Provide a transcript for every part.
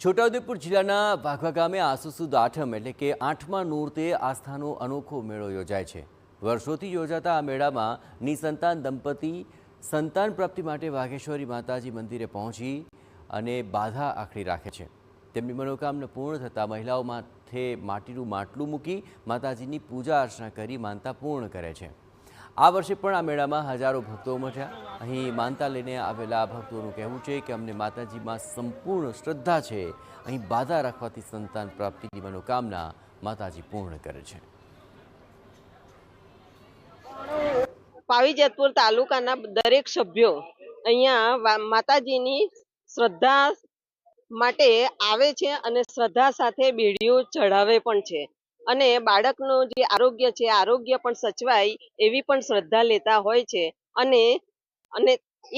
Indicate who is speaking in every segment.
Speaker 1: છોટાઉદેપુર જિલ્લાના વાઘવા ગામે આસો સુદ આઠમ એટલે કે આઠમા નોરતે આસ્થાનો અનોખો મેળો યોજાય છે। વર્ષોથી યોજાતા આ મેળામાં નિસંતાન દંપતી સંતાન પ્રાપ્તિ માટે વાઘેશ્વરી માતાજી મંદિરે પહોંચી અને બાધા આખરી રાખે છે। તેમની મનોકામના પૂર્ણ થતાં મહિલાઓ માથે માટીનું માટલું મૂકી માતાજીની પૂજા અર્ચના કરી માનતા પૂર્ણ કરે છે। આ વર્ષે પણ આ મેળામાં હજારો ભક્તો ઉમટ્યા। અહીં માનતા લઈને આવેલા ભક્તોનું કહેવું છે કે અમને માતાજીમાં સંપૂર્ણ શ્રદ્ધા છે। અહીં બાધા રાખવાથી સંતાન પ્રાપ્તિની મનોકામના માતાજી પૂર્ણ કરે છે।
Speaker 2: પાવીજેતપુર તાલુકાના દરેક સભ્યો અહીંયા માતાજીની શ્રદ્ધા માટે આવે છે અને શ્રદ્ધા સાથે બેડીઓ ચઢાવે પણ છે અને બાળકનું જે આરોગ્ય છે આરોગ્ય પણ સચવાય એવી પણ શ્રદ્ધા લેતા હોય છે અને અને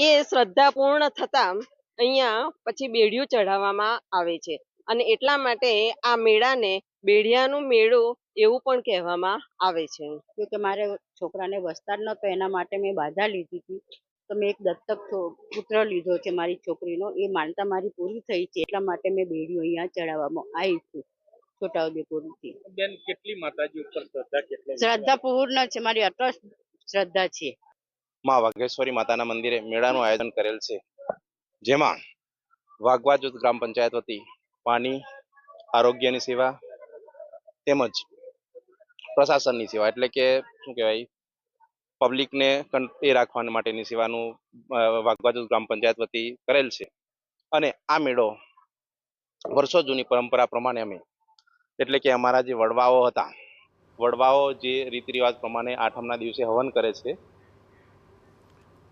Speaker 2: એ શ્રદ્ધા પૂર્ણ થતા અહીંયા પછી બેડીઓ ચઢાવવામાં આવે છે અને એટલા માટે આ મેળાને બેડિયાનું મેળો એવું પણ કહેવામાં આવે છે।
Speaker 3: કે મારે છોકરાને વસ્તાર નતો એના માટે મેં બાધા લીધી હતી તો મેં એક દત્તક પુત્ર લીધો છે મારી છોકરીનો। એ માનતા મારી પૂરી થઈ છે એટલા માટે મેં બેડીઓ અહીંયા ચડાવવામાં આવી છું છોટાઉદેપુરથી।
Speaker 4: બેન કેટલી માતાજી ઉપર
Speaker 3: શ્રદ્ધા પૂર્ણ છે, મારી અટલ શ્રદ્ધા છે।
Speaker 4: માં વાઘેશ્વરી માતાના મંદિરે મેળાનું આયોજન કરેલ છે, જેમાં વાઘવા જૂથ ગ્રામ પંચાયત વતી પાણી, આરોગ્યની સેવા તેમજ પ્રશાસનની સેવા એટલે કે શું કહેવાય પબ્લિકને એ રાખવા માટેની સેવાનું વાઘવા જૂથ ગ્રામ પંચાયત વતી કરેલ છે। અને આ મેળો વર્ષો જૂની પરંપરા પ્રમાણે અમે એટલે કે અમારા જે વડવાઓ હતા, વડવાઓ જે રીત રિવાજ પ્રમાણે આઠમના દિવસે હવન કરે છે